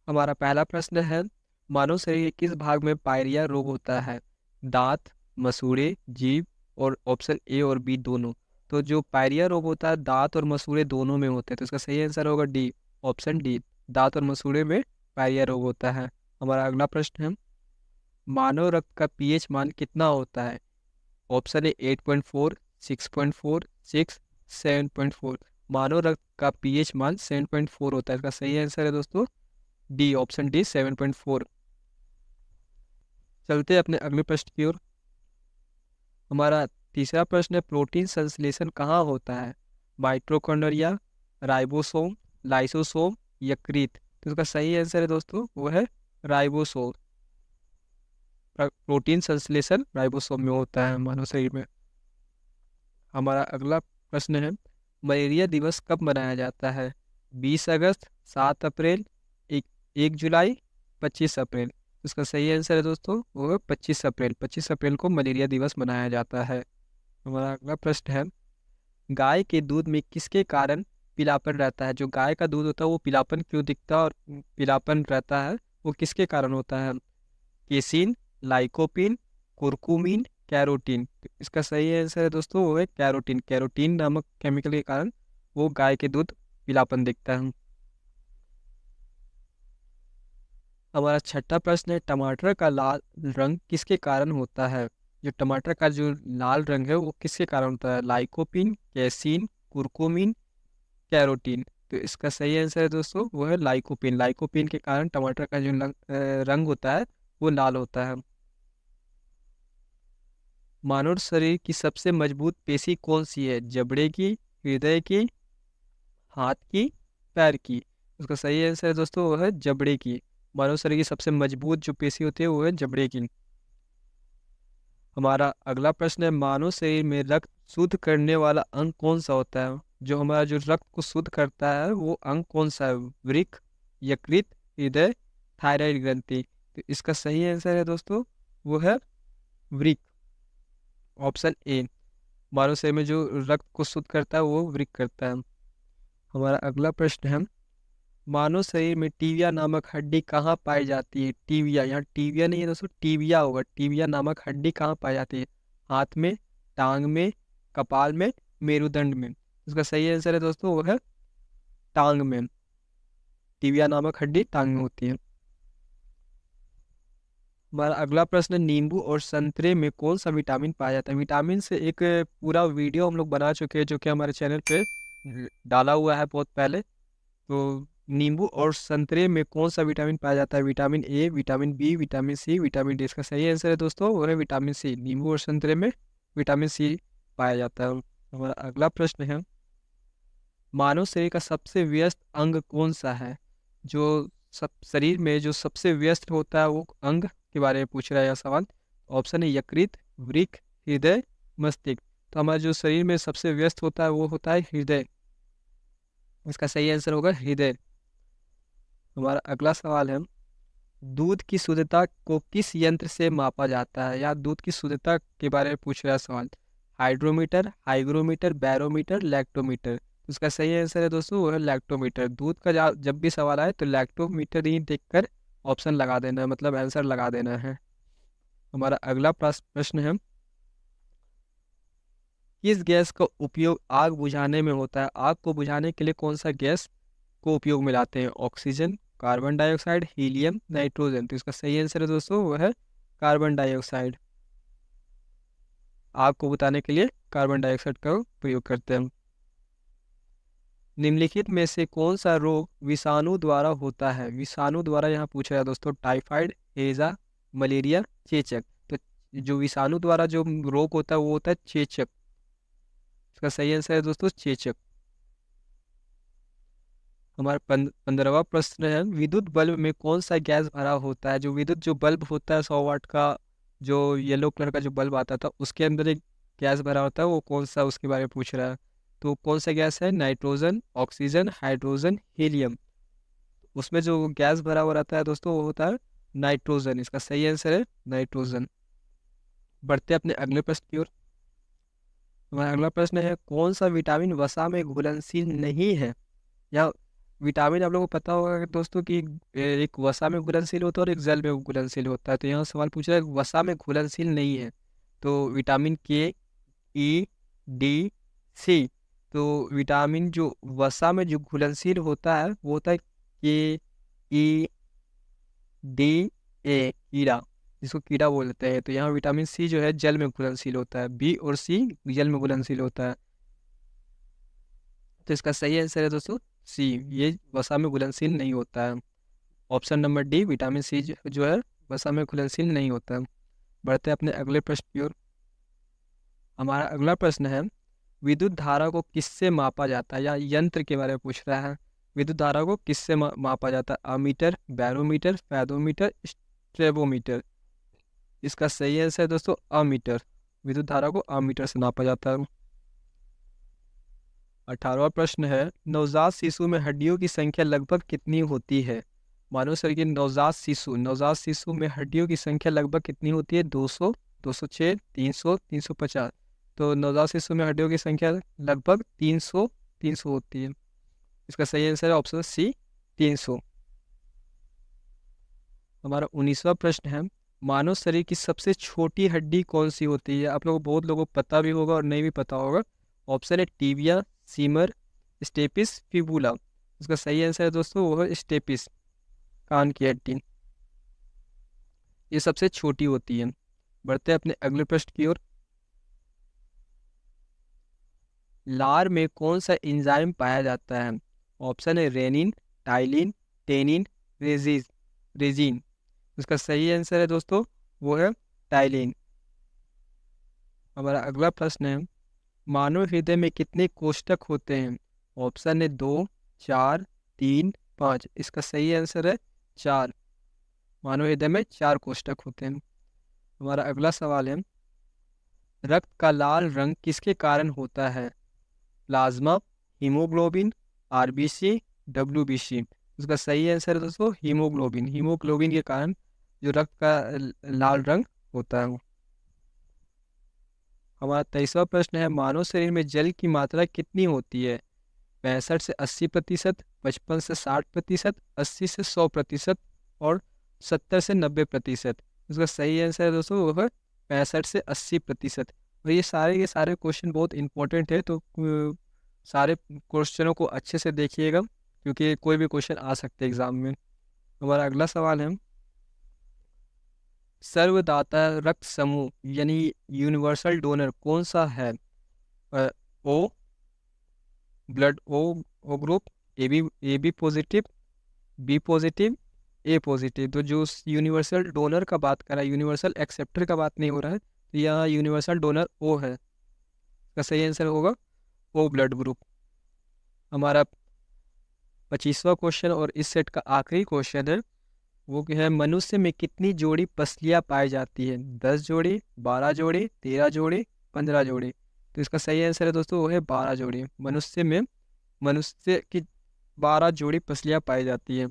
हमारा पहला प्रश्न है, मानव शरीर के किस भाग में पायरिया रोग होता है? दांत, मसूड़े, जीभ और ऑप्शन ए और बी दोनों। तो जो पायरिया रोग होता है दांत और मसूड़े दोनों में होते हैं, तो इसका सही आंसर होगा डी, ऑप्शन डी। दांत और मसूड़े में पायरिया रोग होता है। हमारा अगला प्रश्न है, मानव रक्त का पीएच मान कितना होता है? Option A 8.4, 6.4, 6, 7.4। मानव रक्त का पीएच मान 7.4 होता है। इसका सही आंसर है दोस्तों डी, ऑप्शन डी, 7.4। चलते हैं अपने अगले प्रश्न की ओर। हमारा तीसरा प्रश्न है, प्रोटीन संश्लेषण कहाँ होता है? माइटोकॉन्ड्रिया, राइबोसोम, लाइसोसोम, यकृत। तो इसका सही आंसर है दोस्तों वो है राइबोसोम। प्रोटीन संश्लेषण राइबोसोम में होता है मानव शरीर में। हमारा अगला प्रश्न है, मलेरिया दिवस कब मनाया जाता है? 20 अगस्त, 7 अप्रैल, 1 जुलाई, 25 अप्रैल। इसका सही आंसर है दोस्तों वो है 25 अप्रैल। 25 अप्रैल को मलेरिया दिवस मनाया जाता है। हमारा अगला प्रश्न है, गाय के दूध में किसके कारण पीलापन रहता है? जो गाय का दूध होता है वो पीलापन क्यों दिखता है और पीलापन रहता है वो किसके कारण होता है? Casein, lycopene, curcumin, carotene. तो इसका सही आंसर है दोस्तों वो है कैरोटीन। कैरोटीन नामक केमिकल के कारण वो गाय के दूध पीलापन दिखता है। हमारा छठा प्रश्न है, टमाटर का लाल रंग किसके कारण होता है? जो टमाटर का जो लाल रंग है वो किसके कारण होता है? Lycopene, casein, curcumin, carotene. तो इसका सही आंसर है दोस्तों वो है लाइकोपिन। लाइकोपिन के कारण टमाटर का जो रंग होता है वो लाल होता है। मानव शरीर की सबसे मजबूत पेशी कौन सी है? जबड़े की, हृदय की, हाथ की, पैर की। उसका सही आंसर है दोस्तों वो है जबड़े की। मानव शरीर की सबसे मजबूत जो पेशी होती है वो है जबड़े की। हमारा अगला प्रश्न है, मानव शरीर में रक्त शुद्ध करने वाला अंग कौन सा होता है? जो हमारा जो रक्त को शुद्ध करता है वो अंग कौन सा है? वृक्क, यकृत, हृदय, थायराइड ग्रंथि। तो इसका सही आंसर है दोस्तों वो है वृक्क, ऑप्शन ए। मानव शरीर में जो रक्त को शुद्ध करता है वो वृक्क करता है। हमारा अगला प्रश्न है, मानव शरीर में टीबिया नामक हड्डी कहाँ पाई जाती है? टीबिया, यहाँ टीबिया नहीं है दोस्तों, टीबिया होगा। टीबिया नामक हड्डी कहाँ पाई जाती है? हाथ में, टांग में, कपाल में, मेरुदंड में। इसका सही आंसर है दोस्तों वो है टांग में। टीबिया नामक हड्डी टांग में होती है। हमारा अगला प्रश्न है, नींबू और संतरे में कौन सा विटामिन पाया जाता है? विटामिन से एक पूरा वीडियो हम लोग बना चुके हैं जो कि हमारे चैनल पे डाला हुआ है बहुत पहले। तो नींबू और संतरे में कौन सा विटामिन पाया जाता है? Vitamin A, vitamin B, vitamin C, vitamin D. इसका सही आंसर है दोस्तों वो है विटामिन सी। नींबू और संतरे में विटामिन सी पाया जाता है। हमारा अगला प्रश्न है, मानव शरीर का सबसे व्यस्त अंग कौन सा है? जो सब शरीर में जो सबसे व्यस्त होता है वो अंग के बारे में पूछ रहा है यह सवाल। ऑप्शन है यकृत, वृक्क, हृदय, मस्तिष्क। तो हमारा जो शरीर में सबसे व्यस्त होता है वो होता है हृदय। इसका सही आंसर होगा हृदय। हमारा अगला सवाल है, दूध की शुद्धता को किस यंत्र से मापा जाता है? या दूध की शुद्धता के बारे में पूछ रहा है सवाल। Hydrometer, hygrometer, barometer, lactometer. तो इसका सही आंसर है दोस्तों वो है लैक्टोमीटर। दूध का जब भी सवाल आए तो लैक्टोमीटर ही देखकर ऑप्शन लगा देना है, मतलब आंसर लगा देना है। हमारा अगला प्रश्न है, किस गैस का उपयोग आग बुझाने में होता है? आग को बुझाने के लिए कौन सा गैस को उपयोग में लाते हैं? Oxygen, carbon dioxide, helium, nitrogen. तो इसका सही आंसर है दोस्तों वो है कार्बन डाइऑक्साइड। आग को बुझाने के लिए कार्बन डाइऑक्साइड का प्रयोग करते हैं। निम्नलिखित में से कौन सा रोग विषाणु द्वारा होता है? विषाणु द्वारा यहाँ पूछा है दोस्तों, टाइफाइड, हैजा, मलेरिया, चेचक। तो जो विषाणु द्वारा जो रोग होता है वो होता है चेचक। इसका सही आंसर है दोस्तों चेचक। हमारा 15वां प्रश्न है, विद्युत बल्ब में कौन सा गैस भरा होता है? जो विद्युत जो बल्ब होता है 100 वाट का, जो येलो कलर का जो बल्ब आता था उसके अंदर एक गैस भरा होता है, वो कौन सा उसके बारे में पूछ रहा है। तो कौन सा गैस है? Nitrogen, oxygen, hydrogen, helium. उसमें जो गैस भरा हुआ रहता है दोस्तों वो होता है नाइट्रोजन। इसका सही आंसर है नाइट्रोजन। बढ़ते अपने अगले प्रश्न की ओर। हमारा अगला प्रश्न है, कौन सा विटामिन वसा में घुलनशील नहीं है? या विटामिन आप लोगों को पता होगा कि दोस्तों कि एक वसा में घुलनशील होता है और एक जल में घुलनशील होता है। तो यहाँ सवाल पूछ रहा है वसा में घुलनशील नहीं है, तो विटामिन के, ई, डी, सी। तो विटामिन जो वसा में जो घुलनशील होता है वो होता है के, ई, डी, ए, कीड़ा, जिसको कीड़ा बोलते हैं। तो यहाँ विटामिन सी जो है जल में घुलनशील होता है, बी और सी जल में घुलनशील होता है। तो इसका सही आंसर है दोस्तों सी, ये वसा में घुलनशील नहीं होता है। Option number D vitamin C जो है वसा में घुलनशील नहीं होता है। बढ़ते हैं अपने अगले प्रश्न की ओर। हमारा अगला प्रश्न है विद्युत धारा को किससे मापा जाता है, या यंत्र के बारे में पूछ रहा है। विद्युत धारा को किससे मापा जाता है? अमीटर, बैरोमीटर, फेदोमीटर, स्ट्रेबोमीटर। इसका सही आंसर है दोस्तों अमीटर। विद्युत धारा को अमीटर से नापा जाता है। 18वां प्रश्न है नवजात शिशु में हड्डियों की संख्या लगभग कितनी होती है? मानव शरीर के नवजात शिशु में हड्डियों की संख्या लगभग कितनी होती है? 200, 206, 300, 350। तो नवजात शिशु में हड्डियों की संख्या लगभग 300 होती है। इसका सही आंसर है ऑप्शन सी 300। हमारा 19वां प्रश्न है मानव शरीर की सबसे छोटी हड्डी कौन सी होती है? आप लोगों बहुत लोगों को पता भी होगा और नहीं भी पता होगा। ऑप्शन है टीबिया, सीमर, स्टेपिस, फिबुला। इसका सही आंसर है दोस्तों वो है स्टेपिस, कान की हड्डी। ये सबसे छोटी होती है। बढ़ते हैं अपने अगले प्रश्न की ओर। लार में कौन सा एंजाइम पाया जाता है? ऑप्शन है रेनिन, टाइलिन, टेनिन, रेजिन। इसका सही आंसर है दोस्तों वो है टाइलिन। हमारा अगला प्रश्न है मानव हृदय में कितने कोष्ठक होते हैं? ऑप्शन है 2, 4, 3, 5। इसका सही आंसर है 4। मानव हृदय में 4 कोष्ठक होते हैं। हमारा अगला सवाल है रक्त का लाल रंग किसके कारण होता है? Plasma, haemoglobin, RBC, WBC. इसका सही आंसर है दोस्तों हीमोग्लोबिन। हीमोग्लोबिन के कारण जो रक्त का लाल रंग होता है। हमारा 23वां प्रश्न है मानव शरीर में जल की मात्रा कितनी होती है? 65 से 80%, 55 से 60%, 80 से 100% और 70 से 90%। इसका सही आंसर है दोस्तों वो है 65 से 80%। और ये सारे के सारे क्वेश्चन बहुत इंपॉर्टेंट है, तो सारे क्वेश्चनों को अच्छे से देखिएगा क्योंकि कोई भी क्वेश्चन आ सकते हैं एग्जाम में। हमारा अगला सवाल है सर्वदाता रक्त समूह यानी यूनिवर्सल डोनर कौन सा है? O blood O group, A B positive, B positive, A positive. तो जो यूनिवर्सल डोनर का बात कर रहा है, यूनिवर्सल एक्सेप्टर का बात नहीं हो रहा है, तो यहाँ यूनिवर्सल डोनर ओ है। इसका सही आंसर होगा ओ ब्लड ग्रुप। हमारा 25वां क्वेश्चन और इस सेट का आखिरी क्वेश्चन है वो क्या है मनुष्य में कितनी जोड़ी पसलियाँ पाई जाती है? 10 जोड़ी, 12 जोड़ी, 13 जोड़ी, 15 जोड़ी। तो इसका सही आंसर है दोस्तों वो है 12 जोड़ी। मनुष्य की 12 जोड़ी पसलियाँ पाई जाती है।